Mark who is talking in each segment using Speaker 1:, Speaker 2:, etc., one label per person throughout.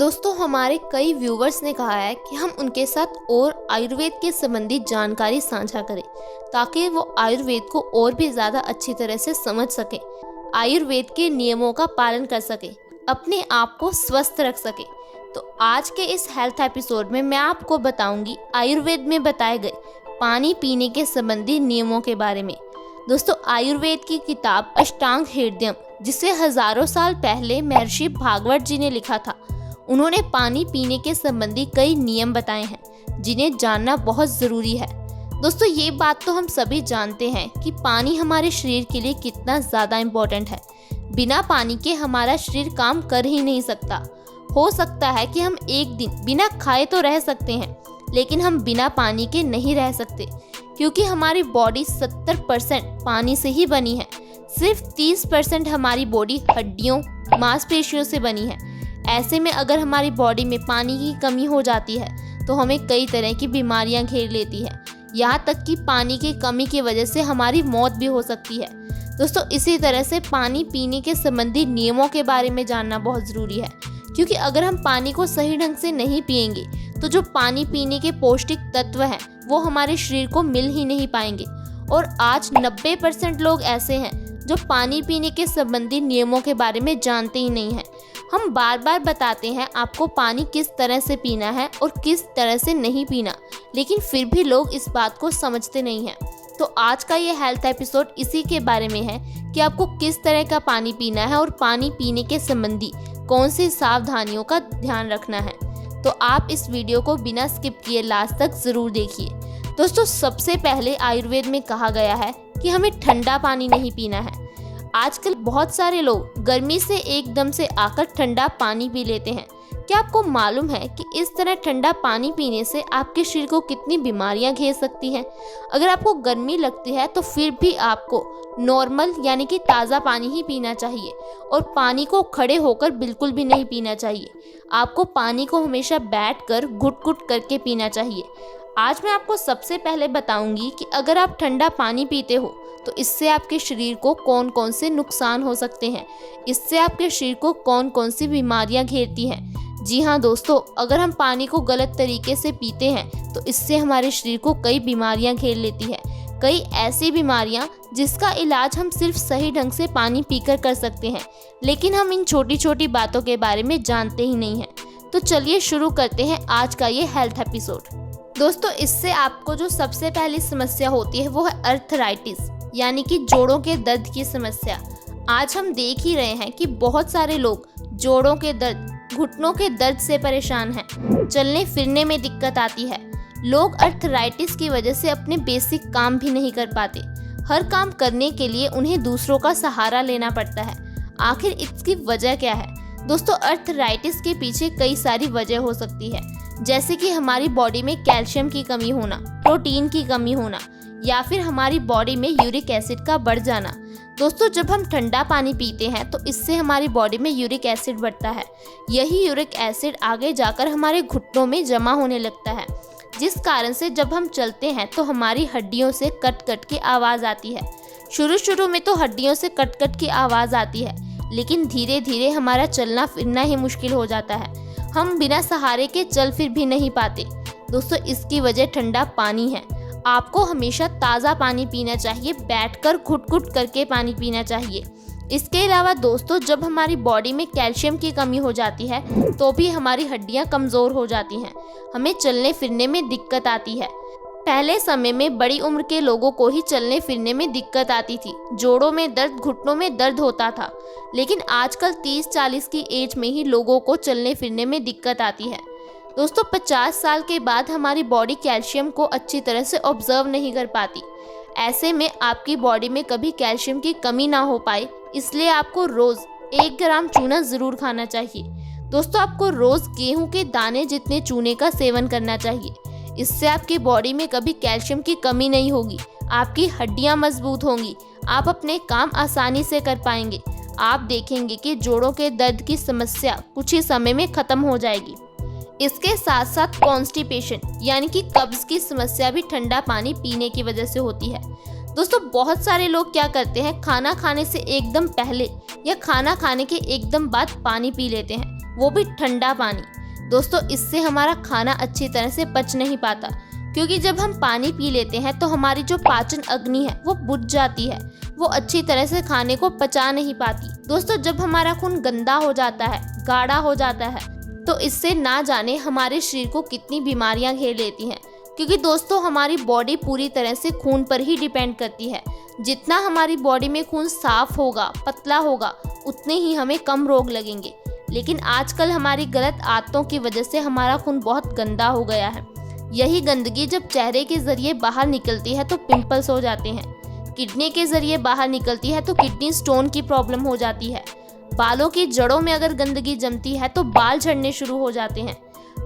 Speaker 1: दोस्तों हमारे कई व्यूवर्स ने कहा है कि हम उनके साथ और आयुर्वेद के संबंधित जानकारी साझा करें ताकि वो आयुर्वेद को और भी ज़्यादा अच्छी तरह से समझ सकें, आयुर्वेद के नियमों का पालन कर सकें, अपने आप को स्वस्थ रख सकें। तो आज के इस हेल्थ एपिसोड में मैं आपको बताऊंगी आयुर्वेद में बताए गए पानी पीने के संबंधी नियमों के बारे में। दोस्तों आयुर्वेद की किताब अष्टांग हृदयम, जिसे हजारों साल पहले महर्षि भागवत जी ने लिखा था, उन्होंने पानी पीने के संबंधी कई नियम बताए हैं जिन्हें जानना बहुत ज़रूरी है। दोस्तों ये बात तो हम सभी जानते हैं कि पानी हमारे शरीर के लिए कितना ज़्यादा इम्पोर्टेंट है। बिना पानी के हमारा शरीर काम कर ही नहीं सकता। हो सकता है कि हम एक दिन बिना खाए तो रह सकते हैं, लेकिन हम बिना पानी के नहीं रह सकते, क्योंकि हमारी बॉडी 70% पानी से ही बनी है। सिर्फ 30% हमारी बॉडी हड्डियों मांसपेशियों से बनी है। ऐसे में अगर हमारी बॉडी में पानी की कमी हो जाती है तो हमें कई तरह की बीमारियां घेर लेती है। यहाँ तक कि पानी की कमी की वजह से हमारी मौत भी हो सकती है। दोस्तों इसी तरह से पानी पीने के संबंधी नियमों के बारे में जानना बहुत ज़रूरी है, क्योंकि अगर हम पानी को सही ढंग से नहीं पिएंगे तो जो पानी पीने के पौष्टिक तत्व हैं वो हमारे शरीर को मिल ही नहीं पाएंगे। और आज 90% लोग ऐसे हैं जो पानी पीने के संबंधी नियमों के बारे में जानते ही नहीं हैं। हम बार बार बताते हैं आपको पानी किस तरह से पीना है और किस तरह से नहीं पीना, लेकिन फिर भी लोग इस बात को समझते नहीं हैं। तो आज का ये हेल्थ एपिसोड इसी के बारे में है कि आपको किस तरह का पानी पीना है और पानी पीने के संबंधी कौन सी सावधानियों का ध्यान रखना है। तो आप इस वीडियो को बिना स्किप किए लास्ट तक ज़रूर देखिए। दोस्तों सबसे पहले आयुर्वेद में कहा गया है कि हमें ठंडा पानी नहीं पीना है। आजकल बहुत सारे लोग गर्मी से एकदम से आकर ठंडा पानी पी लेते हैं। क्या आपको मालूम है कि इस तरह ठंडा पानी पीने से आपके शरीर को कितनी बीमारियां घेर सकती हैं? अगर आपको गर्मी लगती है तो फिर भी आपको नॉर्मल यानी कि ताज़ा पानी ही पीना चाहिए, और पानी को खड़े होकर बिल्कुल भी नहीं पीना चाहिए। आपको पानी को हमेशा बैठकर घुट-घुट करके पीना चाहिए। आज मैं आपको सबसे पहले बताऊंगी कि अगर आप ठंडा पानी पीते हो तो इससे आपके शरीर को कौन कौन से नुकसान हो सकते हैं, इससे आपके शरीर को कौन कौन सी बीमारियां घेरती हैं। जी हाँ दोस्तों, अगर हम पानी को गलत तरीके से पीते हैं तो इससे हमारे शरीर को कई बीमारियां घेर लेती है। कई ऐसी बीमारियां जिसका इलाज हम सिर्फ सही ढंग से पानी पीकर कर सकते हैं, लेकिन हम इन छोटी छोटी बातों के बारे में जानते ही नहीं हैं। तो चलिए शुरू करते हैं आज का ये हेल्थ एपिसोड। दोस्तों इससे आपको जो सबसे पहली समस्या होती है वो है अर्थराइटिस, यानी कि जोड़ों के दर्द की समस्या। आज हम देख ही रहे हैं कि बहुत सारे लोग जोड़ों के दर्द, घुटनों के दर्द से परेशान हैं। चलने फिरने में दिक्कत आती है। लोग अर्थराइटिस की वजह से अपने बेसिक काम भी नहीं कर पाते। हर काम करने के लिए उन्हें दूसरों का सहारा लेना पड़ता है। आखिर इसकी वजह क्या है? दोस्तों अर्थराइटिस के पीछे कई सारी वजह हो सकती है, जैसे कि हमारी बॉडी में कैल्शियम की कमी होना, प्रोटीन की कमी होना, या फिर हमारी बॉडी में यूरिक एसिड का बढ़ जाना। दोस्तों जब हम ठंडा पानी पीते हैं तो इससे हमारी बॉडी में यूरिक एसिड बढ़ता है। यही यूरिक एसिड आगे जाकर हमारे घुटनों में जमा होने लगता है, जिस कारण से जब हम चलते हैं तो हमारी हड्डियों से कट कट के आवाज़ आती है। शुरू में तो हड्डियों से कट कट की आवाज़ आती है, लेकिन धीरे धीरे हमारा चलना फिरना ही मुश्किल हो जाता है। हम बिना सहारे के चल फिर भी नहीं पाते। दोस्तों इसकी वजह ठंडा पानी है। आपको हमेशा ताज़ा पानी पीना चाहिए, बैठकर घुट-घुट करके पानी पीना चाहिए। इसके अलावा दोस्तों जब हमारी बॉडी में कैल्शियम की कमी हो जाती है तो भी हमारी हड्डियां कमज़ोर हो जाती हैं, हमें चलने फिरने में दिक्कत आती है। पहले समय में बड़ी उम्र के लोगों को ही चलने फिरने में दिक्कत आती थी, जोड़ों में दर्द, घुटनों में दर्द होता था, लेकिन आजकल 30-40 की एज में ही लोगों को चलने फिरने में दिक्कत आती है। दोस्तों 50 साल के बाद हमारी बॉडी कैल्शियम को अच्छी तरह से ऑब्जर्व नहीं कर पाती। ऐसे में आपकी बॉडी में कभी कैल्शियम की कमी ना हो पाए, इसलिए आपको रोज़ 1 ग्राम चूना ज़रूर खाना चाहिए। दोस्तों आपको रोज़ गेहूं के दाने जितने चूने का सेवन करना चाहिए। इससे आपकी बॉडी में कभी कैल्शियम की कमी नहीं होगी, आपकी हड्डियां मजबूत होंगी, आप अपने काम आसानी से कर पाएंगे। आप देखेंगे कि जोड़ों के दर्द की समस्या कुछ ही समय में ख़त्म हो जाएगी। इसके साथ साथ कॉन्स्टिपेशन यानी कि कब्ज़ की समस्या भी ठंडा पानी पीने की वजह से होती है। दोस्तों बहुत सारे लोग क्या करते हैं, खाना खाने से एकदम पहले या खाना खाने के एकदम बाद पानी पी लेते हैं। वो भी ठंडा पानी। दोस्तों इससे हमारा खाना अच्छी तरह से पच नहीं पाता, क्योंकि जब हम पानी पी लेते हैं तो हमारी जो पाचन अग्नि है वो बुझ जाती है, वो अच्छी तरह से खाने को पचा नहीं पाती। दोस्तों जब हमारा खून गंदा हो जाता है, गाढ़ा हो जाता है, तो इससे ना जाने हमारे शरीर को कितनी बीमारियां घेर लेती हैं। क्योंकि दोस्तों हमारी बॉडी पूरी तरह से खून पर ही डिपेंड करती है। जितना हमारी बॉडी में खून साफ होगा, पतला होगा, उतने ही हमें कम रोग लगेंगे। लेकिन आजकल हमारी गलत आदतों की वजह से हमारा खून बहुत गंदा हो गया है। यही गंदगी जब चेहरे के जरिए बाहर निकलती है तो पिंपल्स हो जाते हैं, किडनी के जरिए बाहर निकलती है तो किडनी स्टोन की प्रॉब्लम हो जाती है, बालों की जड़ों में अगर गंदगी जमती है तो बाल झड़ने शुरू हो जाते हैं।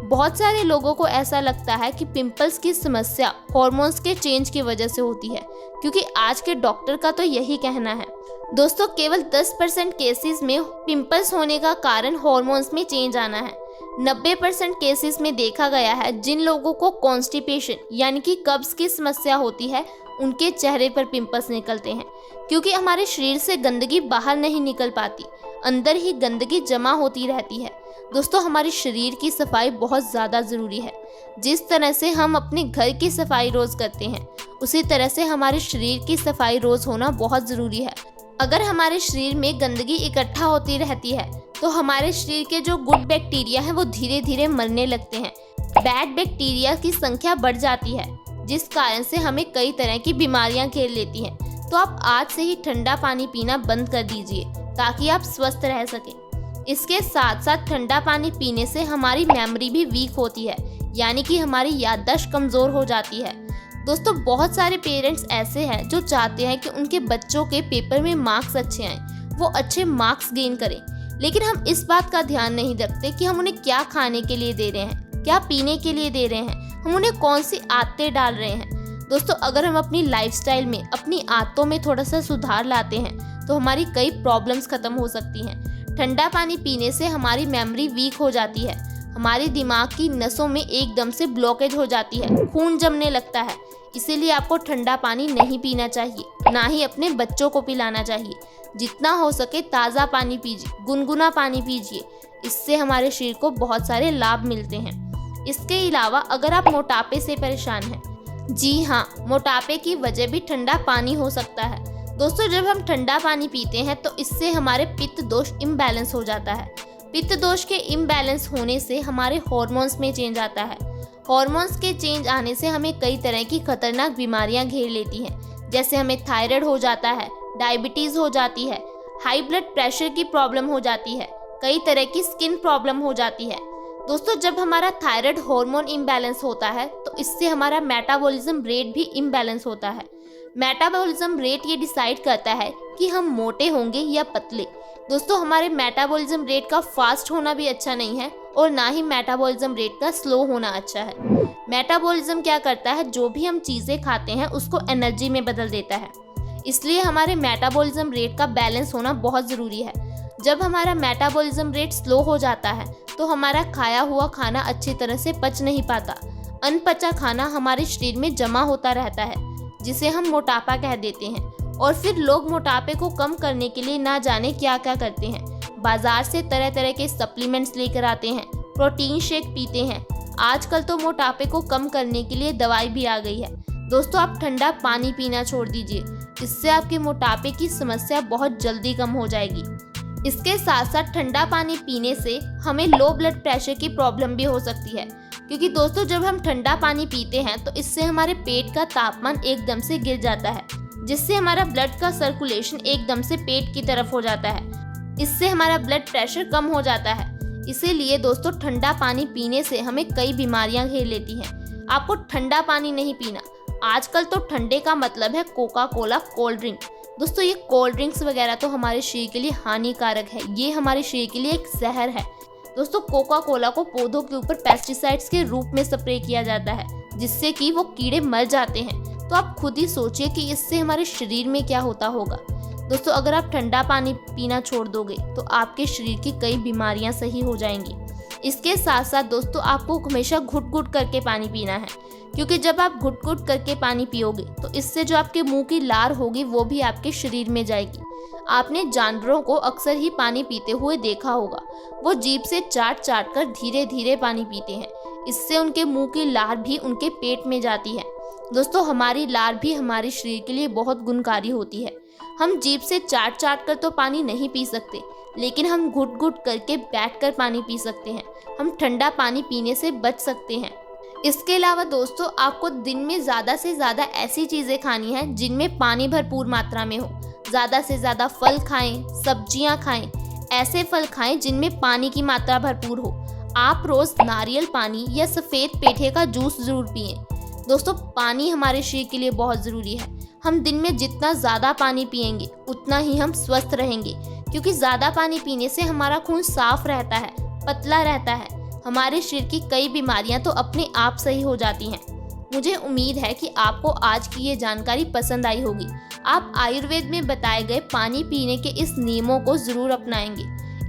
Speaker 1: बहुत सारे लोगों को ऐसा लगता है कि पिंपल्स की समस्या हॉर्मोन्स के चेंज की वजह से होती है, क्योंकि आज के डॉक्टर का तो यही कहना है। दोस्तों केवल 10% केसेस में पिंपल्स होने का कारण हॉर्मोन्स में चेंज आना है। 90% केसेस में देखा गया है जिन लोगों को कॉन्स्टिपेशन यानी कि कब्ज की समस्या होती है, उनके चेहरे पर पिंपल्स निकलते हैं, क्योंकि हमारे शरीर से गंदगी बाहर नहीं निकल पाती, अंदर ही गंदगी जमा होती रहती है। दोस्तों हमारे शरीर की सफाई बहुत ज़्यादा ज़रूरी है। जिस तरह से हम अपने घर की सफाई रोज़ करते हैं, उसी तरह से हमारे शरीर की सफाई रोज़ होना बहुत ज़रूरी है। अगर हमारे शरीर में गंदगी इकट्ठा होती रहती है तो हमारे शरीर के जो गुड बैक्टीरिया हैं वो धीरे धीरे मरने लगते हैं, बैड बैक्टीरिया की संख्या बढ़ जाती है, जिस कारण से हमें कई तरह की बीमारियां घेर लेती हैं। तो आप आज से ही ठंडा पानी पीना बंद कर दीजिए ताकि आप स्वस्थ रह सकें। इसके साथ साथ ठंडा पानी पीने से हमारी मेमोरी भी वीक होती है, यानी कि हमारी याददाश्त कमज़ोर हो जाती है। दोस्तों बहुत सारे पेरेंट्स ऐसे हैं जो चाहते हैं कि उनके बच्चों के पेपर में मार्क्स अच्छे आएँ, वो अच्छे मार्क्स गेन करें, लेकिन हम इस बात का ध्यान नहीं रखते कि हम उन्हें क्या खाने के लिए दे रहे हैं, क्या पीने के लिए दे रहे हैं, हम उन्हें कौन सी आदतें डाल रहे हैं। दोस्तों अगर हम अपनी लाइफस्टाइल में अपनी आदतों में थोड़ा सा सुधार लाते हैं तो हमारी कई प्रॉब्लम्स खत्म हो सकती हैं। ठंडा पानी पीने से हमारी मेमोरी वीक हो जाती है, हमारी दिमाग की नसों में एकदम से ब्लॉकेज हो जाती है, खून जमने लगता है। इसीलिए आपको ठंडा पानी नहीं पीना चाहिए, ना ही अपने बच्चों को पिलाना चाहिए। जितना हो सके ताज़ा पानी पीजिए, गुनगुना पानी पीजिए, इससे हमारे शरीर को बहुत सारे लाभ मिलते हैं। इसके अलावा अगर आप मोटापे से परेशान हैं, जी हाँ, मोटापे की वजह भी ठंडा पानी हो सकता है। दोस्तों जब हम ठंडा पानी पीते हैं तो इससे हमारे पित्त दोष इम्बैलेंस हो जाता है। पित्त दोष के इम्बैलेंस होने से हमारे हॉर्मोन्स में चेंज आता है। हॉर्मोन्स के चेंज आने से हमें कई तरह की खतरनाक बीमारियां घेर लेती हैं, जैसे हमें थायराइड हो जाता है, डायबिटीज़ हो जाती है, हाई ब्लड प्रेशर की प्रॉब्लम हो जाती है, कई तरह की स्किन प्रॉब्लम हो जाती है। दोस्तों जब हमारा थायराइड हार्मोन इम्बैलेंस होता है तो इससे हमारा मेटाबॉलिज्म रेट भी इम्बैलेंस होता है। मेटाबॉलिज्म रेट ये डिसाइड करता है कि हम मोटे होंगे या पतले। दोस्तों हमारे मेटाबॉलिज्म रेट का फास्ट होना भी अच्छा नहीं है और ना ही मेटाबॉलिज्म रेट का स्लो होना अच्छा है। मेटाबॉलिज्म क्या करता है, जो भी हम चीज़ें खाते हैं उसको एनर्जी में बदल देता है, इसलिए हमारे मेटाबॉलिज्म रेट का बैलेंस होना बहुत ज़रूरी है। जब हमारा मेटाबॉलिज्म रेट स्लो हो जाता है तो हमारा खाया हुआ खाना अच्छी तरह से पच नहीं पाता, अनपचा खाना हमारे शरीर में जमा होता रहता है, जिसे हम मोटापा कह देते हैं। और फिर लोग मोटापे को कम करने के लिए ना जाने क्या क्या करते हैं, बाजार से तरह तरह के सप्लीमेंट्स लेकर आते हैं, प्रोटीन शेक पीते हैं। आजकल तो मोटापे को कम करने के लिए दवाई भी आ गई है। दोस्तों आप ठंडा पानी पीना छोड़ दीजिए, इससे आपके मोटापे की समस्या बहुत जल्दी कम हो जाएगी। इसके साथ साथ ठंडा पानी पीने से हमें लो ब्लड प्रेशर की प्रॉब्लम भी हो सकती है, क्योंकि दोस्तों जब हम ठंडा पानी पीते हैं तो इससे हमारे पेट का तापमान एकदम से गिर जाता है, जिससे हमारा ब्लड का सर्कुलेशन एकदम से पेट की तरफ हो जाता है। इससे हमारा ब्लड प्रेशर कम हो जाता है। इसीलिए दोस्तों ठंडा पानी पीने से हमें कई बीमारियां घेर लेती हैं। आपको ठंडा पानी नहीं पीना। आजकल तो ठंडे का मतलब है कोका कोला, कोल्ड ड्रिंक। दोस्तों ये कोल्ड ड्रिंक्स वगैरह तो हमारे शरीर के लिए हानिकारक है, ये हमारे शरीर के लिए एक जहर है। दोस्तों कोका कोला को पौधों के ऊपर पेस्टिसाइड्स के रूप में स्प्रे किया जाता है, जिससे कि वो कीड़े मर जाते हैं। तो आप खुद ही सोचिए कि इससे हमारे शरीर में क्या होता होगा। दोस्तों अगर आप ठंडा पानी पीना छोड़ दोगे तो आपके शरीर की कई बीमारियां सही हो जाएंगी। इसके साथ साथ दोस्तों आपको हमेशा घुट घुट करके पानी पीना है, क्योंकि जब आप घुट घुट करके पानी पियोगे तो इससे जो आपके मुंह की लार होगी वो भी आपके शरीर में जाएगी। आपने जानवरों को अक्सर ही पानी पीते हुए देखा होगा, वो जीभ से चाट चाट कर धीरे धीरे पानी पीते हैं। इससे उनके मुंह की लार भी उनके पेट में जाती है। दोस्तों, हमारी लार भी हमारे शरीर के लिए बहुत गुणकारी होती है। हम जीभ से चाट चाट कर तो पानी नहीं पी सकते, लेकिन हम घुट घुट करके बैठकर पानी पी सकते हैं। हम ठंडा पानी पीने से बच सकते हैं। इसके अलावा दोस्तों, आपको दिन में ज़्यादा से ज़्यादा ऐसी चीज़ें खानी है जिनमें पानी भरपूर मात्रा में हो। ज़्यादा से ज़्यादा फल खाएं, सब्जियां खाएं, ऐसे फल खाएं जिनमें पानी की मात्रा भरपूर हो। आप रोज़ नारियल पानी या सफ़ेद पेठे का जूस ज़रूर पिएं। दोस्तों, पानी हमारे शरीर के लिए बहुत ज़रूरी है। हम दिन में जितना ज़्यादा पानी पिएंगे उतना ही हम स्वस्थ रहेंगे, क्योंकि ज़्यादा पानी पीने से हमारा खून साफ रहता है, पतला रहता है। हमारे शरीर की कई बीमारियां तो अपने आप सही हो जाती हैं। मुझे उम्मीद है कि आपको आज की ये जानकारी पसंद आई होगी। आप आयुर्वेद में बताए गए पानी पीने के इस नियमों को ज़रूर अपनाएंगे।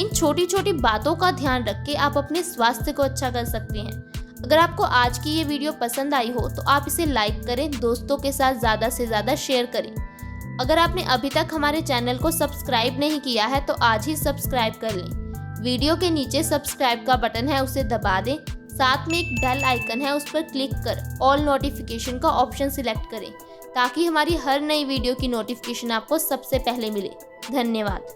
Speaker 1: इन छोटी छोटी बातों का ध्यान रख के आप अपने स्वास्थ्य को अच्छा कर सकते हैं। अगर आपको आज की ये वीडियो पसंद आई हो तो आप इसे लाइक करें, दोस्तों के साथ ज़्यादा से ज़्यादा शेयर करें। अगर आपने अभी तक हमारे चैनल को सब्सक्राइब नहीं किया है तो आज ही सब्सक्राइब कर लें। वीडियो के नीचे सब्सक्राइब का बटन है, उसे दबा दें। साथ में एक बेल आइकन है, उस पर क्लिक कर ऑल नोटिफिकेशन का ऑप्शन सिलेक्ट करें, ताकि हमारी हर नई वीडियो की नोटिफिकेशन आपको सबसे पहले मिले। धन्यवाद।